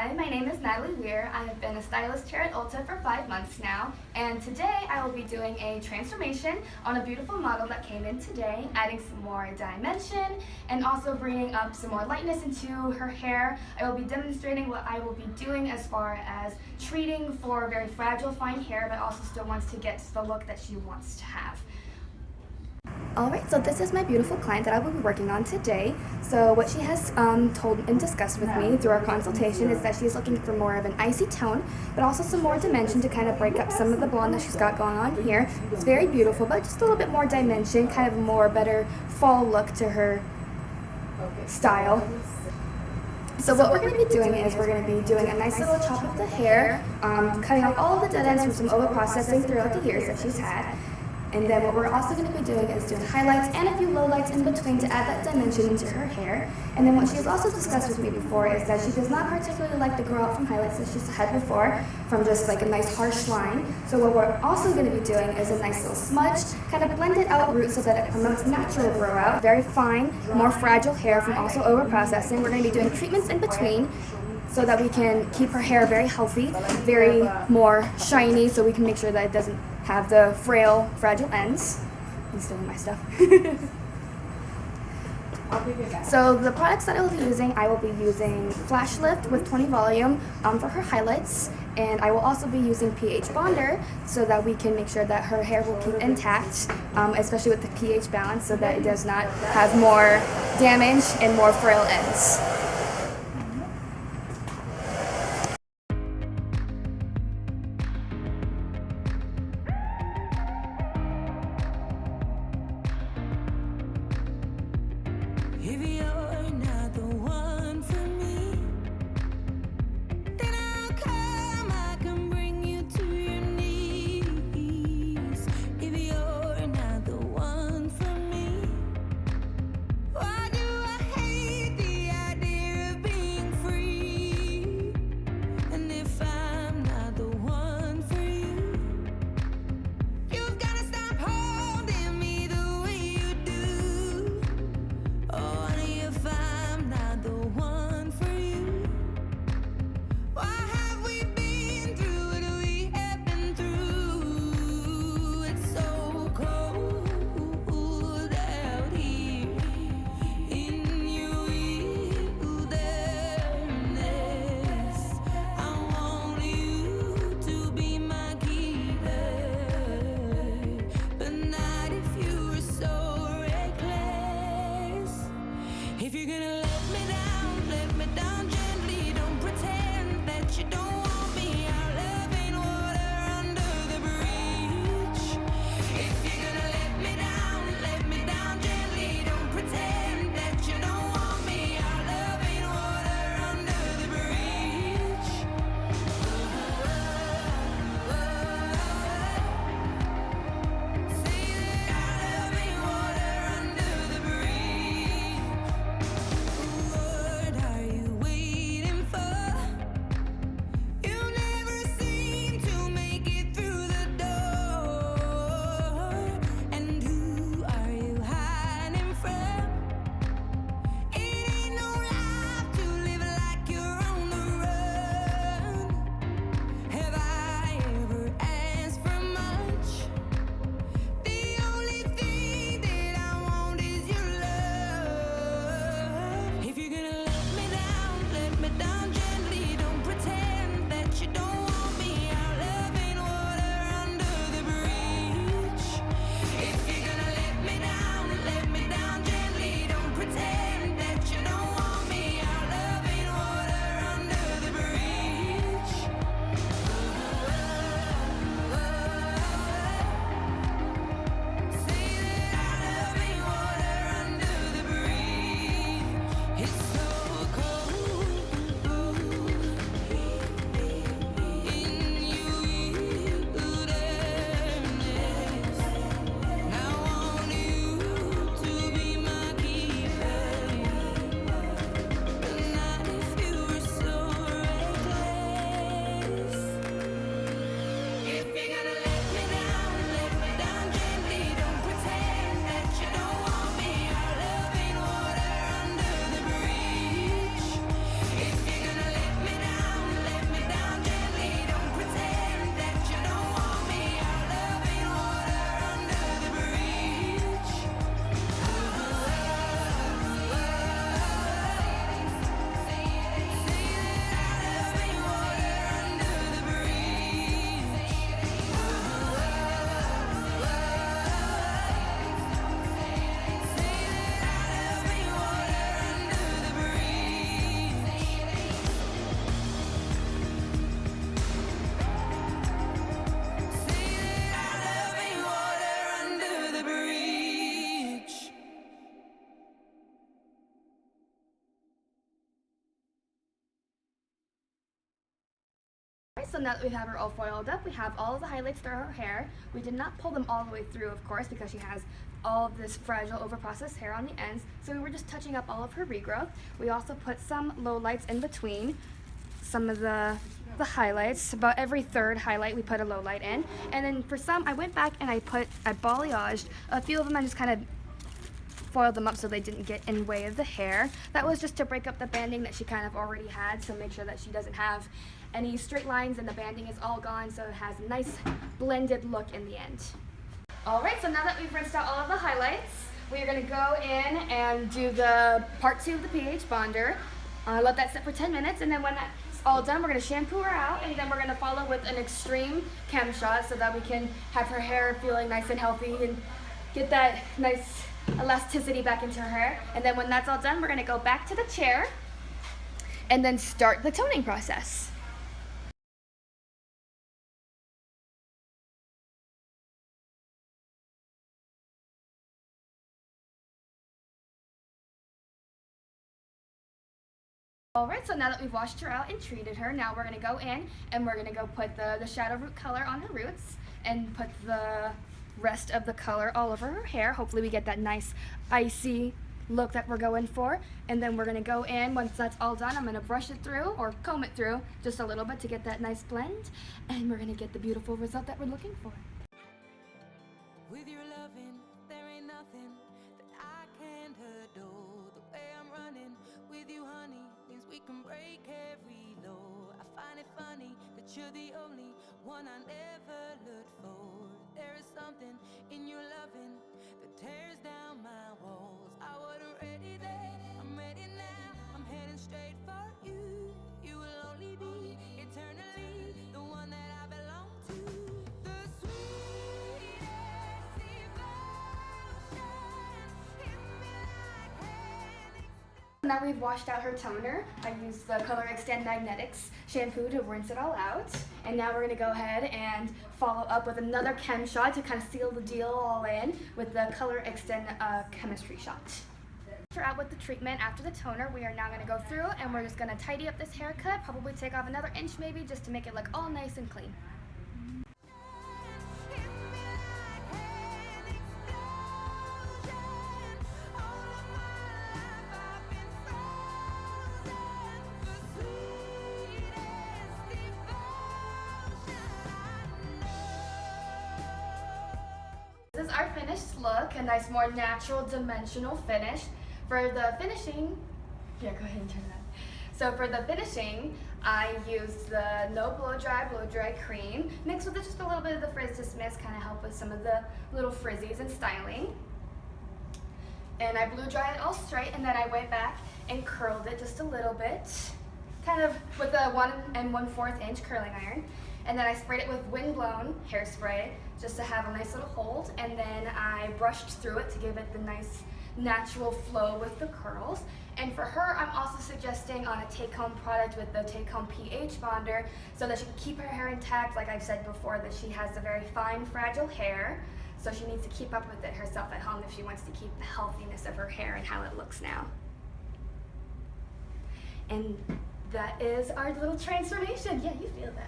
Hi, my name is Natalie Weir. I have been a stylist here at Ulta for 5 months now, and today I will be doing a transformation on a beautiful model that came in today, adding some more dimension and also bringing up some more lightness into her hair. I will be demonstrating what I will be doing as far as treating for very fragile, fine hair, but also still wants to get the look that she wants to have. Alright, so this is my beautiful client that I will be working on today. So what she has told and discussed with me through our consultation is that she's looking for more of an icy tone, but also some more dimension to kind of break up some of the blonde that she's got going on here. It's very beautiful, but just a little bit more dimension, kind of a more better fall look to her style. So what we're going to be doing is we're going to be doing a nice little chop of the hair, cutting off all of the dead ends from some over-processing throughout the years that she's had. And then what we're also going to be doing is doing highlights and a few lowlights in between to add that dimension into her hair. And then what she has also discussed with me before is that she does not particularly like to grow out from highlights that she's had before, from just like a nice harsh line. So what we're also going to be doing is a nice little smudge, kind of blend it out root so that it promotes natural grow out. Very fine, more fragile hair from also over-processing. We're going to be doing treatments in between so that we can keep her hair very healthy, very more shiny, so we can make sure that it doesn't have the frail, fragile ends. I'm stealing my stuff. So the products that I will be using Flash Lift with 20 volume for her highlights, and I will also be using pH Bonder so that we can make sure that her hair will keep intact, especially with the pH balance, so that it does not have more damage and more frail ends. If you're not the one for me, then I'll come, I can bring you to your knees. If you're not the one for me, why do I hate the idea Alright, so now that we have her all foiled up, we have all of the highlights through her hair. We did not pull them all the way through, of course, because she has all of this fragile, overprocessed hair on the ends. So we were just touching up all of her regrowth. We also put some lowlights in between some of the highlights. About every third highlight we put a low light in. And then for some, I went back and I balayaged a few of them. I just kind of foiled them up so they didn't get in the way of the hair. That was just to break up the banding that she kind of already had, so make sure that she doesn't have any straight lines and the banding is all gone, so it has a nice blended look in the end. Alright, so now that we've rinsed out all of the highlights, we are going to go in and do the part 2 of the pH bonder. Let that sit for 10 minutes, and then when that's all done, we're going to shampoo her out, and then we're going to follow with an extreme chem shot so that we can have her hair feeling nice and healthy and get that nice elasticity back into her hair. And then when that's all done, we're going to go back to the chair and then start the toning process. Alright, so now that we've washed her out and treated her, now we're going to go in and we're going to go put the shadow root color on her roots and put the rest of the color all over her hair. Hopefully we get that nice icy look that we're going for. And then we're going to go in, once that's all done, I'm going to brush it through or comb it through just a little bit to get that nice blend. And we're going to get the beautiful result that we're looking for. With your loving, there ain't nothing that I can't adore. The way I'm running with you, honey, means we can break every law. I find it funny that you're the only one I never looked for. There is something in your loving that tears down my walls. I wasn't ready then, I'm ready now. I'm heading straight for you. You will only be eternally the one that I belong to. The sweetest devotion hit me like heaven. Now we've washed out her toner. I used the Color Extend Magnetics shampoo to rinse it all out. And now we're going to go ahead and follow up with another chem shot to kind of seal the deal all in with the Color Extend chemistry shot. After out with the treatment after the toner, we are now going to go through and we're just going to tidy up this haircut, probably take off another inch maybe just to make it look all nice and clean. This is our finished look, a nice more natural dimensional finish. For the finishing, here, go ahead and turn that. So for the finishing, I used the No Blow Dry cream, mixed with just a little bit of the Frizz Dismiss, kind of help with some of the little frizzies and styling. And I blew dry it all straight, and then I went back and curled it just a little bit, kind of with a 1 1/4 inch curling iron. And then I sprayed it with windblown hairspray just to have a nice little hold. And then I brushed through it to give it the nice natural flow with the curls. And for her, I'm also suggesting on a take-home product with the take-home pH bonder so that she can keep her hair intact. Like I've said before, that she has a very fine, fragile hair. So she needs to keep up with it herself at home if she wants to keep the healthiness of her hair and how it looks now. And that is our little transformation. Yeah, you feel that.